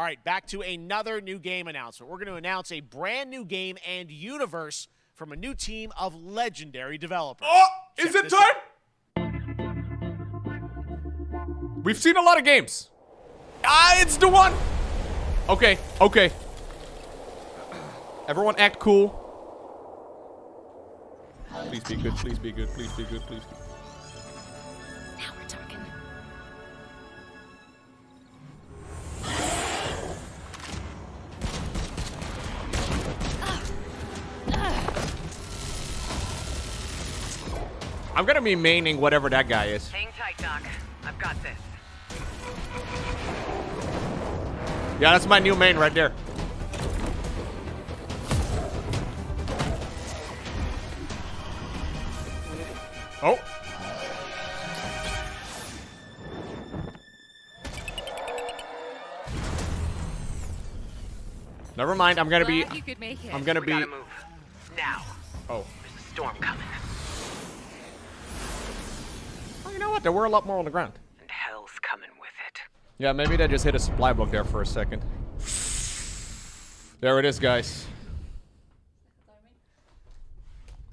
All right, back to another new game announcement. We're going to announce a brand new game and universe from a new team of legendary developers. Oh, is it time? We've seen a lot of games. It's the one. Okay, okay. Everyone act cool. Please be good, please be good, please be good, please be good. Now we're talking. I'm gonna be maining whatever that guy is. Hang tight, Doc. I've got this. Yeah, that's my new main right there. Oh. Never mind, I'm gonna be... You could make it. I'm gonna We be... gotta move. Now. Oh. There's a storm coming. Oh, you know what? There were a lot more on the ground. And hell's coming with it. Yeah, maybe they just hit a supply block there for a second. There it is, guys.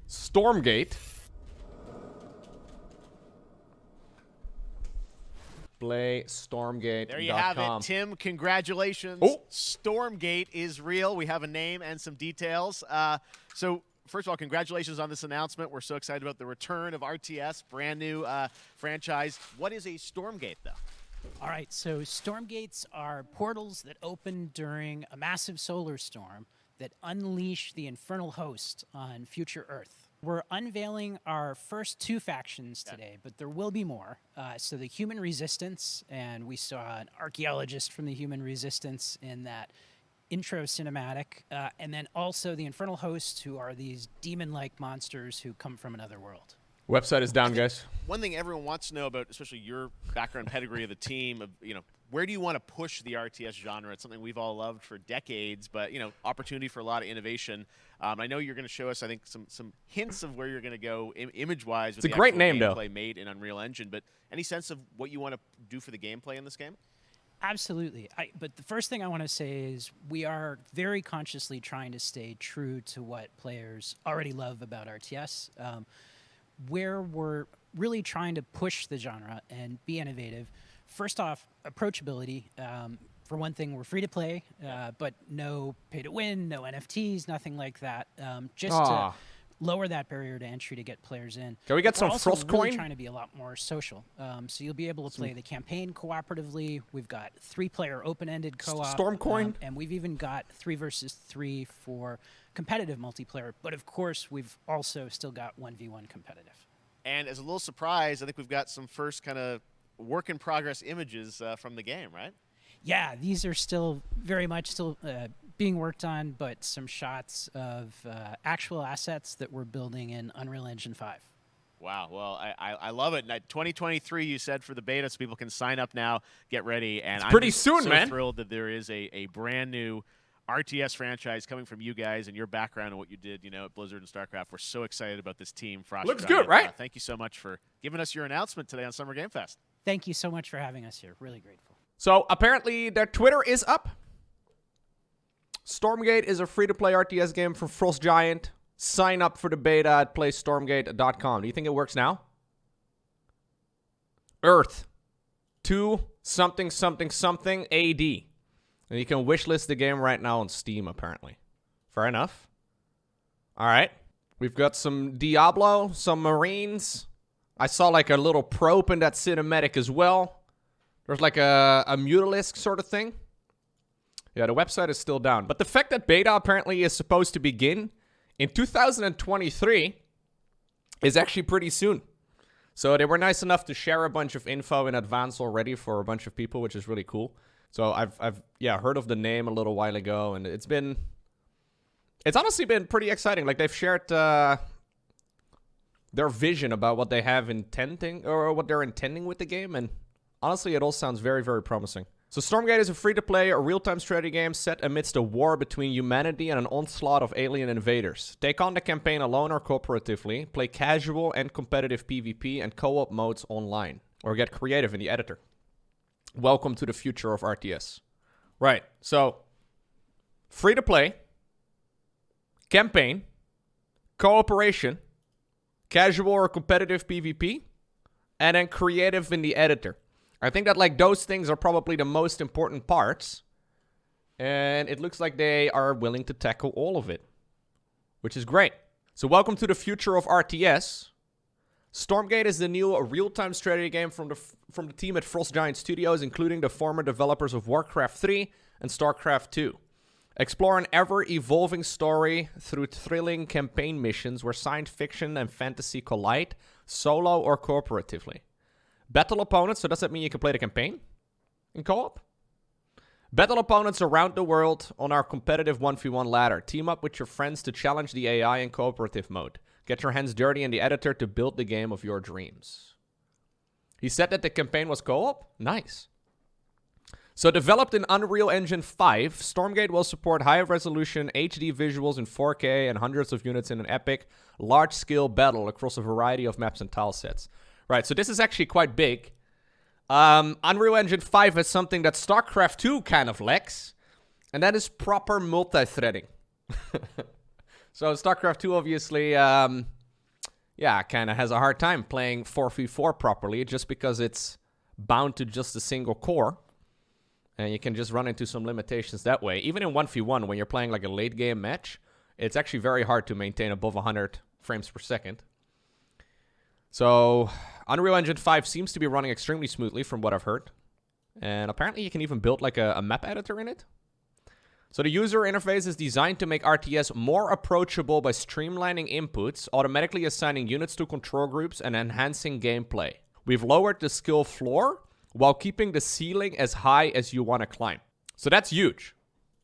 Stormgate. Play Stormgate.com. There you have it, Tim. Congratulations. Oh. Stormgate is real. We have a name and some details. So, first of all, congratulations on this announcement. We're so excited about the return of RTS, brand new franchise. What is a Stormgate, though? All right, so Stormgates are portals that open during a massive solar storm that unleash the infernal host on future Earth. We're unveiling our first 2 factions today, but there will be more. So the Human Resistance, and we saw an archaeologist from the Human Resistance in that intro cinematic, and then also the infernal hosts, who are these demon-like monsters who come from another world. Website is down, guys. One thing everyone wants to know about, especially your background pedigree of the team, of, where do you want to push the RTS genre? It's something we've all loved for decades, but, opportunity for a lot of innovation. I know you're going to show us, I think, some hints of where you're going to go image-wise. It's a great name, though. Gameplay made in Unreal Engine, but any sense of what you want to do for the gameplay in this game? Absolutely. But the first thing I want to say is we are very consciously trying to stay true to what players already love about RTS. Where we're really trying to push the genre and be innovative. First off, approachability. For one thing, we're free to play, but no pay to win, no NFTs, nothing like that. Just to lower that barrier to entry to get players in. Can we get some We're also Frost really coin? trying to be a lot more social. So you'll be able to play the campaign cooperatively. We've got 3-player open-ended co-op. Storm coin? And we've even got 3 versus 3 for competitive multiplayer. But of course, we've also still got 1v1 competitive. And as a little surprise, I think we've got some first kind of work-in-progress images from the game, right? Yeah, these are still very much still being worked on, but some shots of actual assets that we're building in Unreal Engine 5. Wow. Well, I love it. 2023, you said, for the beta, so people can sign up now, get ready. And It's pretty I'm just soon, so man. thrilled that there is a brand new RTS franchise coming from you guys and your background and what you did, at Blizzard and StarCraft. We're so excited about this team. Frost Looks Giant. good, right? Thank you so much for giving us your announcement today on Summer Game Fest. Thank you so much for having us here. Really grateful. So, apparently, their Twitter is up. Stormgate is a free-to-play RTS game from Frost Giant. Sign up for the beta at playstormgate.com. Do you think it works now? Earth. 2 something something something AD. And you can wishlist the game right now on Steam, apparently. Fair enough. Alright. We've got some Diablo, some Marines. I saw like a little probe in that cinematic as well. There's like a mutalisk sort of thing. Yeah, the website is still down. But the fact that beta apparently is supposed to begin in 2023 is actually pretty soon. So they were nice enough to share a bunch of info in advance already for a bunch of people, which is really cool. So I've heard of the name a little while ago, and it's honestly been pretty exciting. Like, they've shared their vision about what they have intending, or what they're intending with the game, and honestly, it all sounds very, very promising. So Stormgate is a free-to-play, real-time strategy game set amidst a war between humanity and an onslaught of alien invaders. Take on the campaign alone or cooperatively, play casual and competitive PvP and co-op modes online, or get creative in the editor. Welcome to the future of RTS. Right. So, free to play, campaign, cooperation, casual or competitive PvP, and then creative in the editor. I think that like those things are probably the most important parts. And it looks like they are willing to tackle all of it, which is great. So welcome to the future of RTS. Stormgate is the new real-time strategy game from the team at Frost Giant Studios, including the former developers of Warcraft 3 and StarCraft 2. Explore an ever-evolving story through thrilling campaign missions where science fiction and fantasy collide, solo or cooperatively. Battle opponents, so does that mean you can play the campaign in co-op? Battle opponents around the world on our competitive 1v1 ladder. Team up with your friends to challenge the AI in cooperative mode. Get your hands dirty in the editor to build the game of your dreams. He said that the campaign was co-op? Nice. So developed in Unreal Engine 5, Stormgate will support high-resolution HD visuals in 4K and hundreds of units in an epic, large-scale battle across a variety of maps and tile sets. Right, so this is actually quite big. Unreal Engine 5 has something that StarCraft 2 kind of lacks, and that is proper multi-threading. So StarCraft 2 obviously, kind of has a hard time playing 4v4 properly just because it's bound to just a single core, and you can just run into some limitations that way. Even in 1v1, when you're playing like a late-game match, it's actually very hard to maintain above 100 frames per second. So Unreal Engine 5 seems to be running extremely smoothly from what I've heard. And apparently you can even build like a map editor in it. So the user interface is designed to make RTS more approachable by streamlining inputs, automatically assigning units to control groups, and enhancing gameplay. We've lowered the skill floor while keeping the ceiling as high as you want to climb. So that's huge,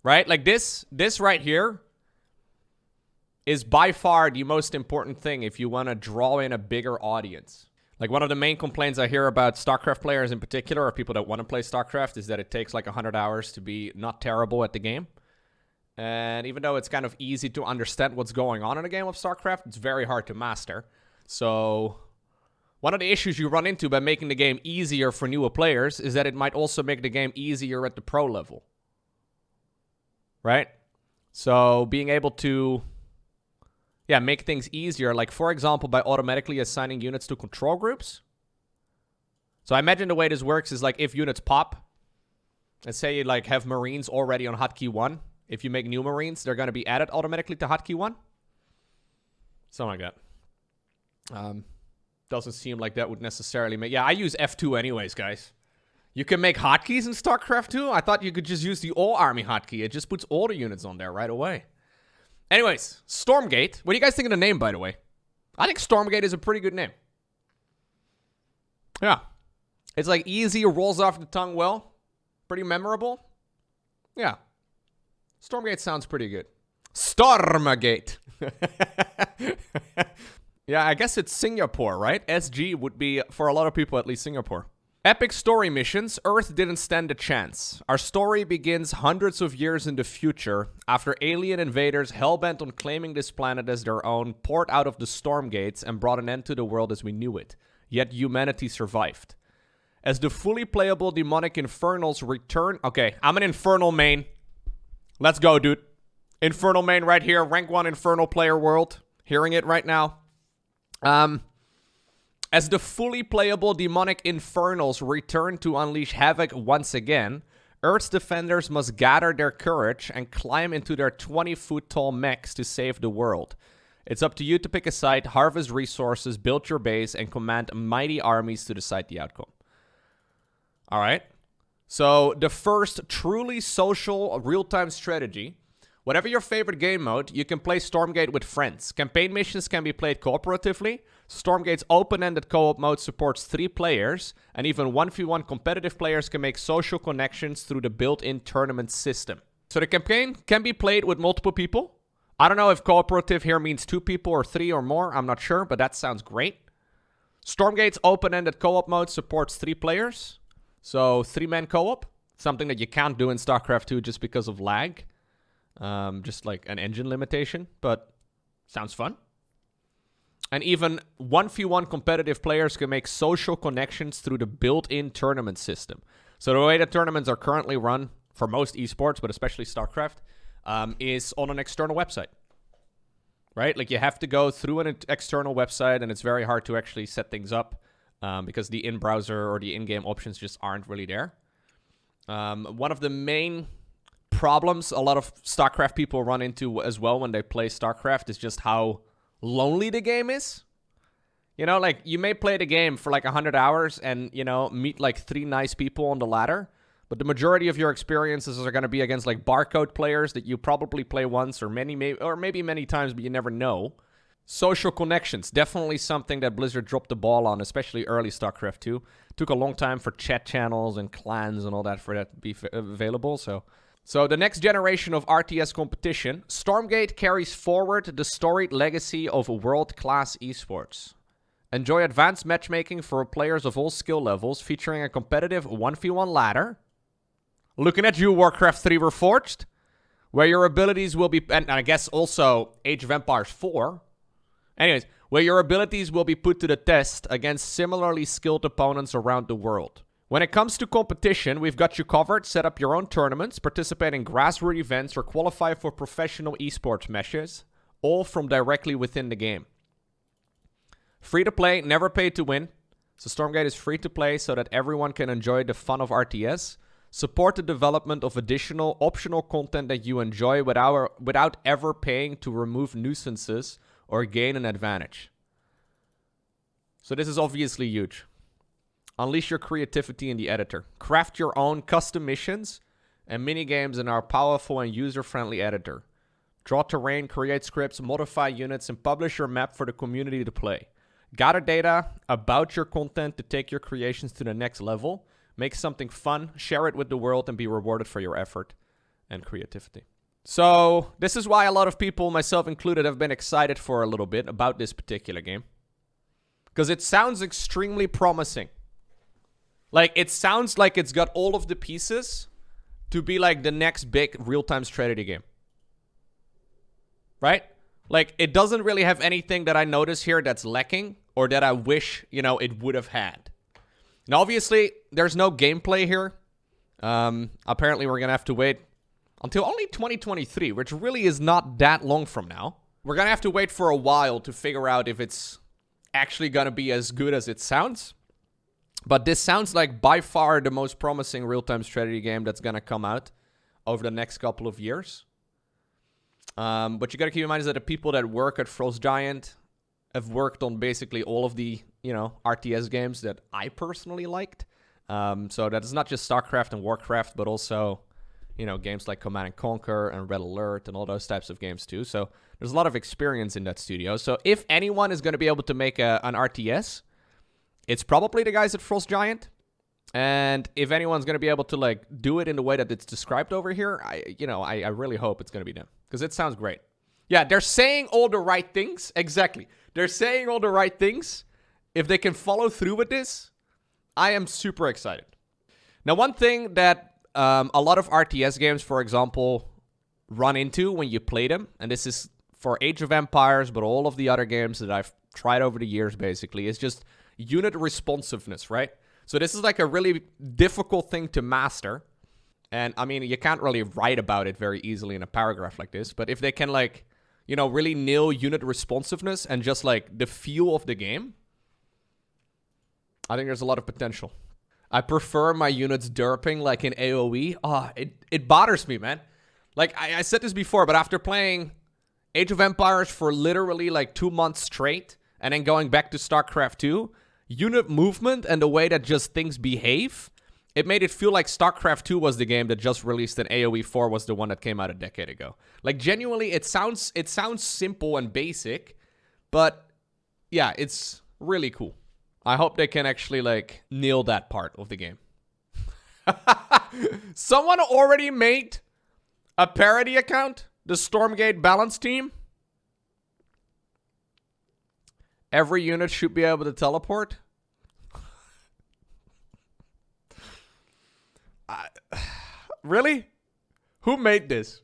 right? Like this right here is by far the most important thing if you want to draw in a bigger audience. Like one of the main complaints I hear about StarCraft players in particular, or people that want to play StarCraft, is that it takes like 100 hours to be not terrible at the game. And even though it's kind of easy to understand what's going on in a game of StarCraft, it's very hard to master. So one of the issues you run into by making the game easier for newer players is that it might also make the game easier at the pro level. Right? So being able to make things easier, like for example, by automatically assigning units to control groups. So I imagine the way this works is like if units pop, let's say you like have Marines already on hotkey 1. If you make new Marines, they're going to be added automatically to hotkey 1. Something like that. Doesn't seem like that would necessarily make... Yeah, I use F2 anyways, guys. You can make hotkeys in StarCraft 2? I thought you could just use the all army hotkey. It just puts all the units on there right away. Anyways, Stormgate. What do you guys think of the name, by the way? I think Stormgate is a pretty good name. Yeah. It's like easy, rolls off the tongue well. Pretty memorable. Yeah. Stormgate sounds pretty good. Stormgate. Yeah, I guess it's Singapore, right? SG would be, for a lot of people, at least Singapore. Epic story missions, Earth didn't stand a chance. Our story begins hundreds of years in the future after alien invaders hellbent on claiming this planet as their own poured out of the Stormgates and brought an end to the world as we knew it. Yet humanity survived. As the fully playable demonic Infernals return... Okay, I'm an Infernal main. Let's go, dude. Infernal main right here. Rank 1 Infernal player world. Hearing it right now. As the fully playable demonic Infernals return to unleash havoc once again, Earth's defenders must gather their courage and climb into their 20-foot-tall mechs to save the world. It's up to you to pick a side, harvest resources, build your base, and command mighty armies to decide the outcome. Alright. So, the first truly social real-time strategy. Whatever your favorite game mode, you can play Stormgate with friends. Campaign missions can be played cooperatively. Stormgate's open-ended co-op mode supports 3 players, and even 1v1 competitive players can make social connections through the built-in tournament system. So the campaign can be played with multiple people. I don't know if cooperative here means 2 people or 3 or more, I'm not sure, but that sounds great. Stormgate's open-ended co-op mode supports 3 players, so 3-man co-op, something that you can't do in StarCraft 2 just because of lag. Just like an engine limitation, but sounds fun. And even 1v1 competitive players can make social connections through the built-in tournament system. So the way the tournaments are currently run, for most esports, but especially StarCraft, is on an external website. Right? Like, you have to go through an external website, and it's very hard to actually set things up because the in-browser or the in-game options just aren't really there. One of the main problems a lot of StarCraft people run into as well when they play StarCraft is just how lonely the game is. You know, like, you may play the game for like 100 hours and, you know, meet like 3 nice people on the ladder, but the majority of your experiences are going to be against like barcode players that you probably play once or maybe many times, but you never know. Social connections, definitely something that Blizzard dropped the ball on, especially early StarCraft 2. Took a long time for chat channels and clans and all that for that to be available, So the next generation of RTS competition, Stormgate carries forward the storied legacy of world-class esports. Enjoy advanced matchmaking for players of all skill levels, featuring a competitive 1v1 ladder. Looking at you, Warcraft 3 Reforged, where your abilities will be, and I guess also Age of Empires 4. Anyways, where your abilities will be put to the test against similarly skilled opponents around the world. When it comes to competition, we've got you covered. Set up your own tournaments, participate in grassroots events, or qualify for professional esports matches, all from directly within the game. Free to play, never pay to win. So Stormgate is free to play so that everyone can enjoy the fun of RTS. Support the development of additional optional content that you enjoy without ever paying to remove nuisances or gain an advantage. So this is obviously huge. Unleash your creativity in the editor. Craft your own custom missions and minigames in our powerful and user-friendly editor. Draw terrain, create scripts, modify units, and publish your map for the community to play. Gather data about your content to take your creations to the next level. Make something fun, share it with the world, and be rewarded for your effort and creativity. So this is why a lot of people, myself included, have been excited for a little bit about this particular game. Because it sounds extremely promising. Like, it sounds like it's got all of the pieces to be like the next big real-time strategy game. Right? Like, it doesn't really have anything that I notice here that's lacking or that I wish, you know, it would have had. Now, obviously, there's no gameplay here. Apparently, we're going to have to wait until only 2023, which really is not that long from now. We're going to have to wait for a while to figure out if it's actually going to be as good as it sounds. But this sounds like by far the most promising real-time strategy game that's going to come out over the next couple of years. But you got to keep in mind is that the people that work at Frost Giant have worked on basically all of the, you know, RTS games that I personally liked. So that is not just StarCraft and Warcraft, but also, you know, games like Command & Conquer and Red Alert and all those types of games too. So there's a lot of experience in that studio. So if anyone is going to be able to make an RTS, it's probably the guys at Frost Giant. And if anyone's going to be able to, like, do it in the way that it's described over here, I really hope it's going to be them. Because it sounds great. Yeah, they're saying all the right things. Exactly. They're saying all the right things. If they can follow through with this, I am super excited. Now, one thing that a lot of RTS games, for example, run into when you play them, and this is for Age of Empires, but all of the other games that I've tried over the years, basically, is just unit responsiveness, right? So this is like a really difficult thing to master. And, I mean, you can't really write about it very easily in a paragraph like this. But if they can, like, you know, really nail unit responsiveness and just, like, the feel of the game, I think there's a lot of potential. I prefer my units derping like in AoE. Oh, it bothers me, man. Like, I said this before, but after playing Age of Empires for literally, like, 2 months straight and then going back to StarCraft 2, unit movement and the way that just things behave, it made it feel like StarCraft 2 was the game that just released and AoE 4 was the one that came out a decade ago. Like, genuinely, it sounds simple and basic, but yeah, it's really cool. I hope they can actually, like, nail that part of the game. Someone already made a parody account, the Stormgate balance team. Every unit should be able to teleport. Really? Who made this?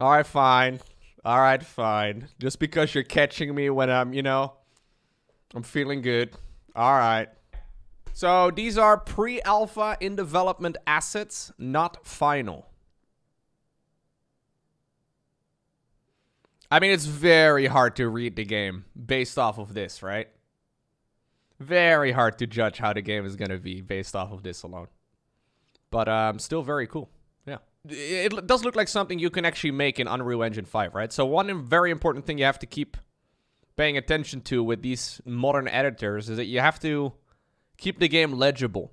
Alright, fine. Alright, fine. Just because you're catching me when I'm, you know, I'm feeling good. Alright. So these are pre-alpha in development assets, not final. I mean, it's very hard to read the game based off of this, right? Very hard to judge how the game is going to be based off of this alone. But still very cool. Yeah. It does look like something you can actually make in Unreal Engine 5, right? So one very important thing you have to keep paying attention to with these modern editors is that you have to keep the game legible.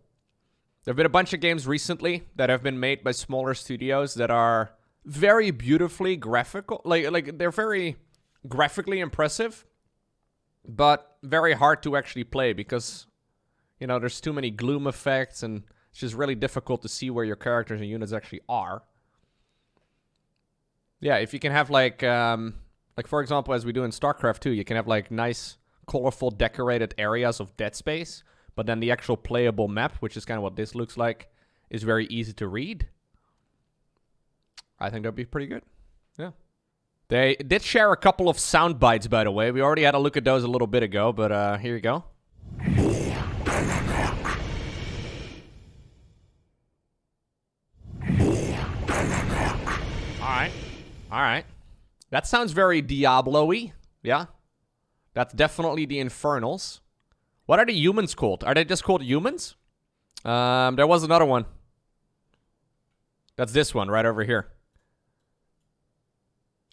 There have been a bunch of games recently that have been made by smaller studios that are very beautifully graphical. Like they're very graphically impressive, but very hard to actually play because, you know, there's too many gloom effects and it's just really difficult to see where your characters and units actually are. Yeah, if you can have like for example, as we do in StarCraft 2, you can have like nice, colorful, decorated areas of dead space, but then the actual playable map, which is kind of what this looks like, is very easy to read. I think that'd be pretty good. Yeah. They did share a couple of sound bites, by the way. We already had a look at those a little bit ago, but here you go. All right. That sounds very Diablo-y. Yeah. That's definitely the Infernals. What are the humans called? Are they just called humans? There was another one. That's this one right over here.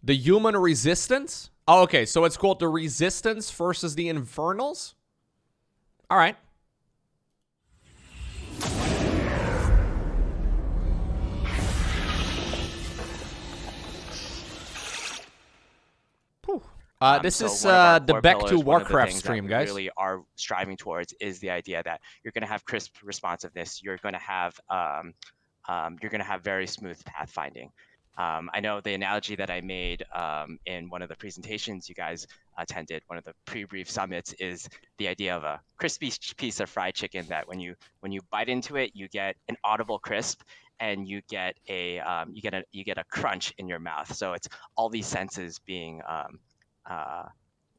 The Human Resistance? Oh, okay. So it's called the Resistance versus the Infernals? All right. This is the Back to Warcraft stream, guys. What we really are striving towards is the idea that you're going to have crisp responsiveness. You're going to have very smooth pathfinding. I know the analogy that I made in one of the presentations you guys attended, one of the pre-brief summits, is the idea of a crispy piece of fried chicken that when you bite into it, you get an audible crisp, and you get a crunch in your mouth. So it's all these senses being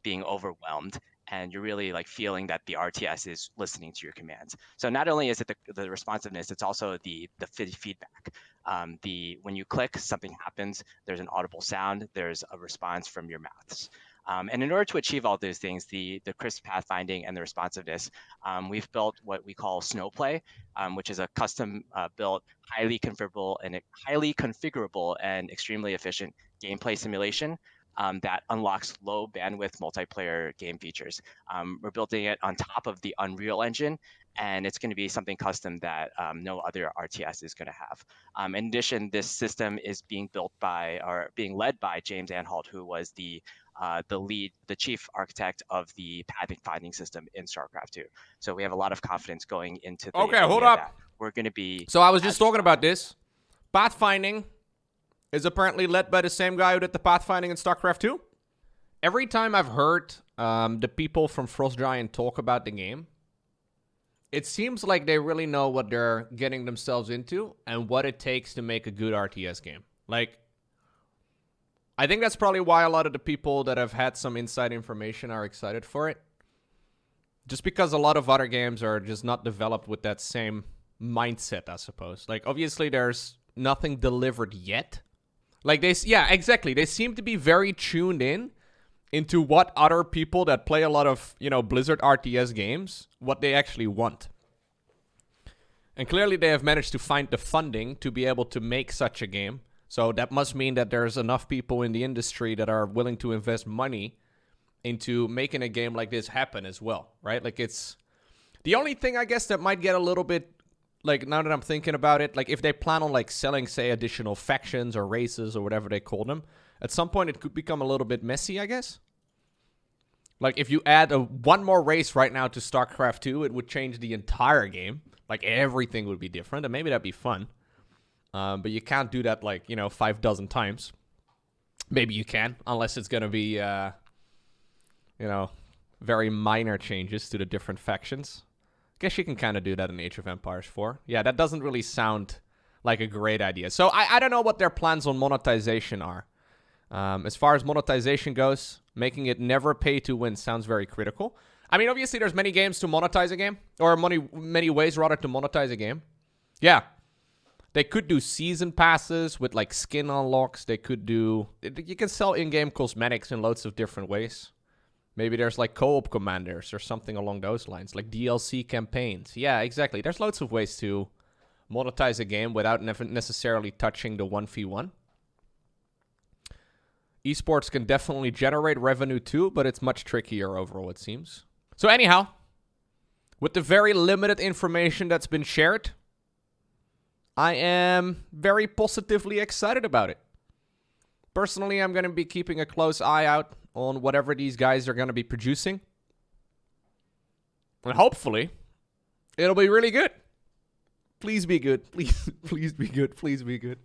overwhelmed, and you're really like feeling that the RTS is listening to your commands. So not only is it the responsiveness, it's also the feedback. When you click, something happens. There's an audible sound. There's a response from your mouths. And in order to achieve all those things, the crisp pathfinding and the responsiveness, we've built what we call Snowplay, which is a custom built, highly configurable and extremely efficient gameplay simulation that unlocks low bandwidth multiplayer game features. We're building it on top of the Unreal Engine, and it's going to be something custom that no other RTS is going to have. In addition, this system is being led by James Anhalt, who was the chief architect of the pathfinding system in StarCraft 2. So we have a lot of confidence going into the Okay, hold up. We're going to be. So I was just talking about this. Pathfinding is apparently led by the same guy who did the pathfinding in StarCraft 2. Every time I've heard the people from Frost Giant talk about the game, it seems like they really know what they're getting themselves into and what it takes to make a good RTS game. Like, I think that's probably why a lot of the people that have had some inside information are excited for it. Just because a lot of other games are just not developed with that same mindset, I suppose. Like, obviously, there's nothing delivered yet. Like, yeah, exactly. They seem to be very tuned in into what other people that play a lot of, Blizzard RTS games, what they actually want. And clearly they have managed to find the funding to be able to make such a game. So that must mean that there's enough people in the industry that are willing to invest money into making a game like this happen as well, right? Like, it's the only thing, I guess, that might get a little bit, like, now that I'm thinking about it, like, if they plan on, like, selling, say, additional factions or races or whatever they call them, at some point it could become a little bit messy, I guess. Like, if you add one more race right now to StarCraft 2, it would change the entire game. Like, everything would be different, and maybe that'd be fun. But you can't do that, like, 5 dozen times. Maybe you can, unless it's going to be, very minor changes to the different factions. Guess you can kind of do that in Age of Empires 4. Yeah, that doesn't really sound like a great idea. So I don't know what their plans on monetization are. As far as monetization goes, making it never pay to win sounds very critical. I mean, obviously, there's many games to monetize a game, or many ways rather to monetize a game. Yeah, they could do season passes with like skin unlocks. They could do. You can sell in-game cosmetics in loads of different ways. Maybe there's like co-op commanders or something along those lines, like DLC campaigns. Yeah, exactly. There's loads of ways to monetize a game without necessarily touching the 1v1. Esports can definitely generate revenue too, but it's much trickier overall, it seems. So anyhow, with the very limited information that's been shared, I am very positively excited about it. Personally, I'm going to be keeping a close eye out on whatever these guys are going to be producing. And hopefully, it'll be really good. Please be good. Please be good. Please be good.